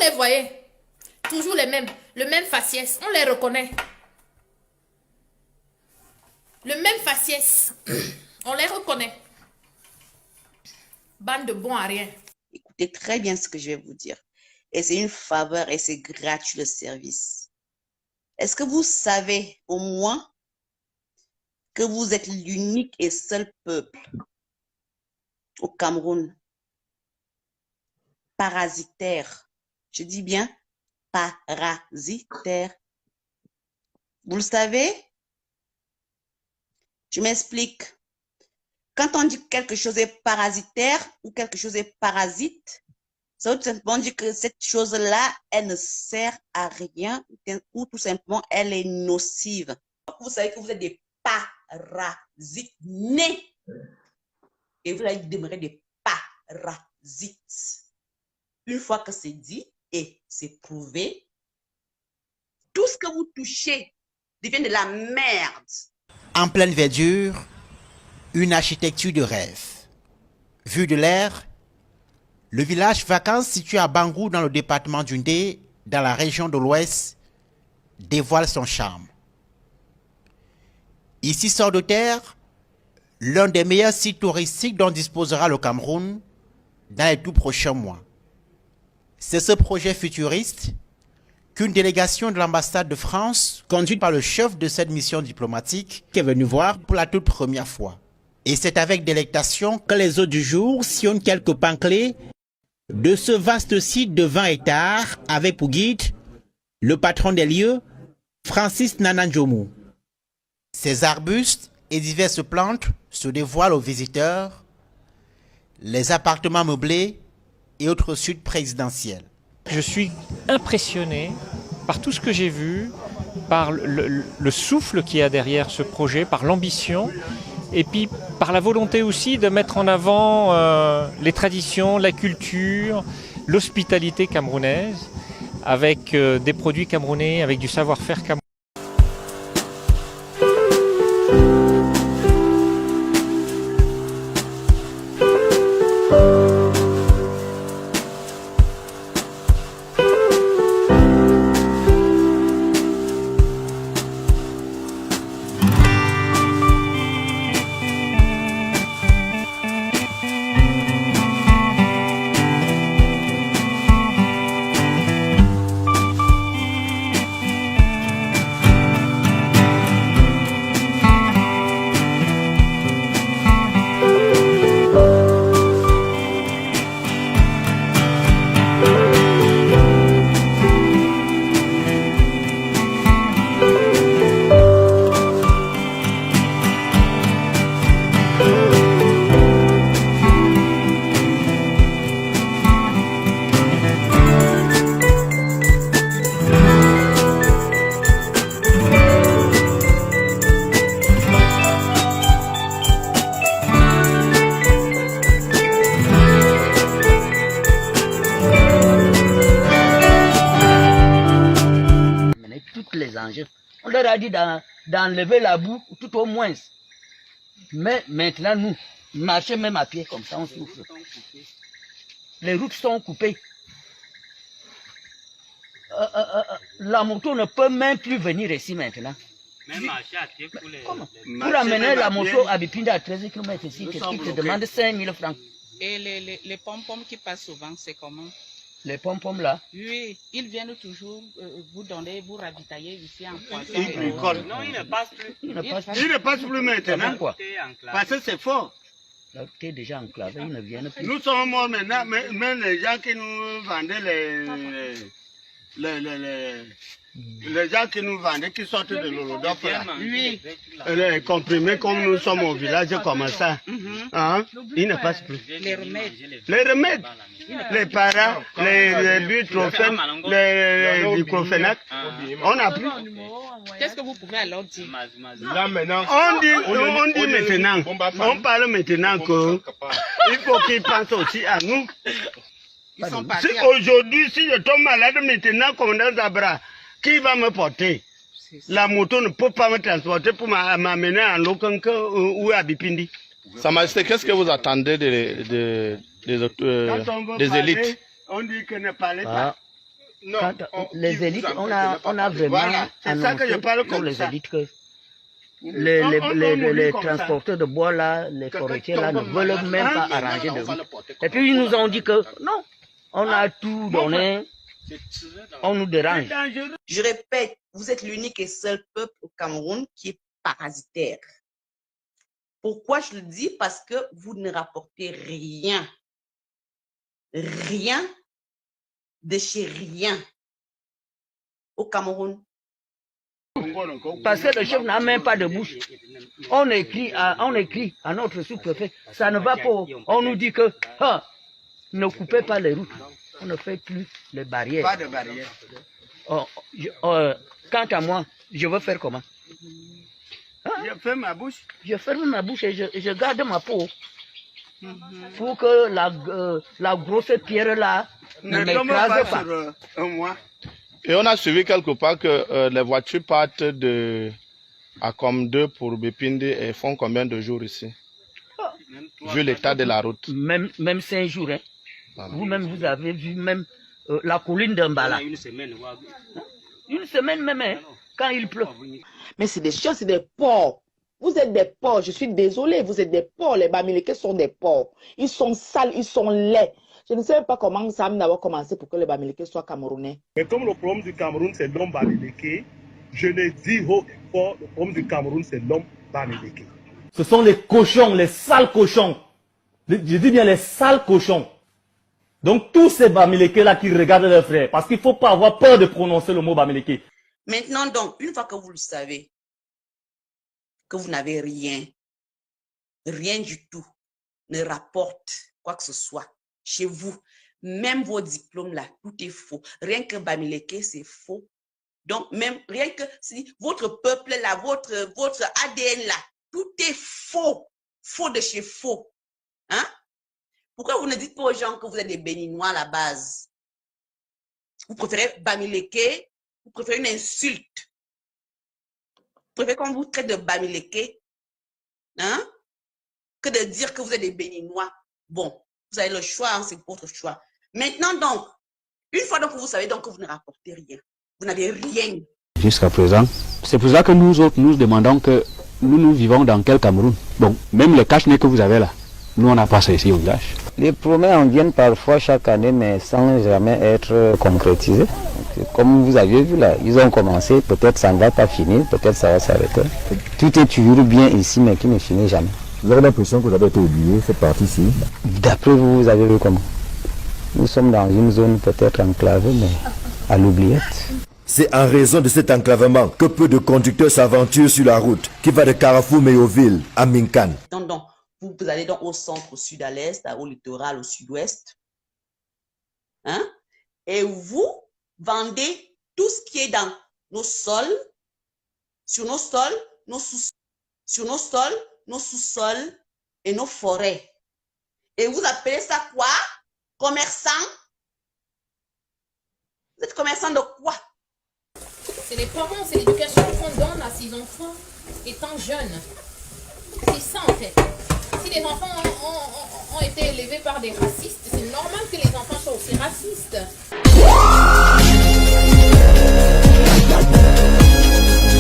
les voyez? Toujours les mêmes. Le même faciès. On les reconnaît. Le même faciès. On les reconnaît. Bande de bons à rien. Écoutez très bien ce que je vais vous dire. Et c'est une faveur et c'est gratuit le service. Est-ce que vous savez au moins que vous êtes l'unique et seul peuple au Cameroun parasitaire? Je dis bien parasitaire. Vous le savez? Je m'explique. Quand on dit que quelque chose est parasitaire ou quelque chose est parasite, ça veut tout simplement dire que cette chose-là, elle ne sert à rien ou tout simplement, elle est nocive. Vous savez que vous êtes des parasites nés et vous allez demeurer des parasites. Une fois que c'est dit et c'est prouvé, tout ce que vous touchez devient de la merde. En pleine verdure, une architecture de rêve. Vu de l'air, le village vacances situé à Bangou dans le département d'Undé, dans la région de l'Ouest, dévoile son charme. Ici sort de terre l'un des meilleurs sites touristiques dont disposera le Cameroun dans les tout prochains mois. C'est ce projet futuriste qu'une délégation de l'ambassade de France, conduite par le chef de cette mission diplomatique, qui est venu voir pour la toute première fois. Et c'est avec délectation que les hôtes du jour sillonnent quelques pans clés de ce vaste site de 20 hectares avec pour guide le patron des lieux, Francis Nanandjomou. Ces arbustes et diverses plantes se dévoilent aux visiteurs, les appartements meublés et autres suites présidentielles. Je suis impressionné par tout ce que j'ai vu, par le souffle qu'il y a derrière ce projet, par l'ambition, et puis par la volonté aussi de mettre en avant les traditions, la culture, l'hospitalité camerounaise, avec des produits camerounais, avec du savoir-faire camerounais. On leur a dit d'enlever la boue, tout au moins. Mais maintenant, nous, marcher même à pied comme ça, on souffre. Les routes sont coupées. La moto ne peut même plus venir ici maintenant. Même marcher à pied pour les... Comment? Pour amener la moto à Bipinda à 13 km ici, qui te demande 5 000 francs. Et les pom-poms qui passent souvent, c'est comment? Les pom-poms là? Oui, ils viennent toujours vous donner, vous ravitailler ici en poisson. Ils bricolent. Non, ils ne passent plus. Ils ne passent plus maintenant. Quoi? Parce que c'est fort. Tu es déjà enclavé, ils ne viennent plus. Nous sommes morts maintenant, même les gens qui nous vendaient les gens qui nous vendaient, qui sortent de l'Olodof, oui. Les comprimés, comme nous sommes au village comme ça, hein, ils ne passent plus. Les remèdes. Les remèdes, les paras, les butrofènes, les diclofénac, on n'a plus. Qu'est-ce que vous pouvez alors dire? Là maintenant, on dit maintenant, on parle maintenant qu'il faut qu'ils pensent aussi à nous. Aujourd'hui, si je tombe malade maintenant, commandant Zabra, qui va me porter? La moto ne peut pas me transporter pour m'amener en Lokanka ou à Bipindi. Sa Majesté, qu'est-ce que vous attendez des élites? On dit que ne parlez pas. Non, les élites, on a vraiment Voilà, c'est ça que je parle pour comme les ça. élites que On les comme ça. transporteurs de bois là, les forestiers là ne veulent même pas arranger de route. Et puis ils comme nous ont dit que non, on a tout donné, on nous dérange. Je répète, vous êtes l'unique et seul peuple au Cameroun qui est parasitaire. Pourquoi je le dis? Parce que vous ne rapportez rien. Rien de chez rien au Cameroun. Parce que le chef n'a même pas de bouche. On écrit à notre sous-préfet, ça ne va pas. On nous dit que ne coupez pas les routes. On ne fait plus les barrières. Pas de barrière. Quant à moi, je veux faire comment? Je ferme ma bouche. Je ferme ma bouche et je garde ma peau. Pour que la grosse pierre là ne m'écrase pas. Sur moi. Et on a suivi quelque part que les voitures partent à comme 2 pour Bépinde et font combien de jours ici? Vu l'état de la route. Même 5 jours. Hein. Voilà. Vous-même, vous avez vu même la colline d'Ambala. Une semaine même, hein, quand il pleut. Mais c'est des chiens, c'est des porcs. Vous êtes des porcs, je suis désolée, vous êtes des porcs. Les Bamileke sont des porcs. Ils sont sales, ils sont laids. Je ne sais même pas comment ça a commencé pour que les Bamileke soient camerounais. Mais comme le problème du Cameroun, c'est l'homme Bamileke, je l'ai dit haut et fort, le problème du Cameroun, c'est l'homme Bamileke. Ce sont les cochons, les sales cochons. Je dis bien les sales cochons. Donc tous ces Bamileke-là qui regardent leurs frères, parce qu'il ne faut pas avoir peur de prononcer le mot Bamileke. Maintenant donc, une fois que vous le savez, que vous n'avez rien, rien du tout, ne rapporte quoi que ce soit chez vous, même vos diplômes là, tout est faux. Rien que Bamileke, c'est faux. Donc même rien que si votre peuple là, votre ADN là, tout est faux, faux de chez faux. Hein? Pourquoi vous ne dites pas aux gens que vous êtes des Béninois à la base? Vous préférez Bamileke, vous préférez une insulte. Vous préférez qu'on vous traite de Bamileke, hein? Que de dire que vous êtes des Béninois. Bon, vous avez le choix, hein, c'est votre choix. Maintenant donc, une fois donc que vous savez donc que vous ne rapportez rien, vous n'avez rien. Jusqu'à présent, c'est pour ça que nous autres, nous demandons que nous vivons dans quel Cameroun? Bon, même les cache-nez que vous avez là, nous on n'a pas ça ici au village. Les promesses en viennent parfois chaque année, mais sans jamais être concrétisées. Comme vous avez vu là, ils ont commencé, peut-être ça ne va pas finir, peut-être ça va s'arrêter. Tout est toujours bien ici, mais qui ne finit jamais. Vous avez l'impression que vous avez été oublié, cette partie-ci? D'après vous, vous avez vu comment? Nous sommes dans une zone peut-être enclavée, mais à l'oubliette. C'est en raison de cet enclavement que peu de conducteurs s'aventurent sur la route qui va de Carrefour Méoville à Minkan. Donc, vous allez donc au centre, au sud, à l'est, au littoral, au sud-ouest. Hein? Et vous vendez tout ce qui est dans nos sols, sur nos sols, nos sous-sols, sur nos sols, nos sous-sols et nos forêts. Et vous appelez ça quoi? Commerçant? Vous êtes commerçant de quoi? C'est les parents, c'est l'éducation qu'on donne à ses enfants étant jeunes. C'est ça en fait. Si les enfants ont été élevés par des racistes, c'est normal que les enfants soient aussi racistes.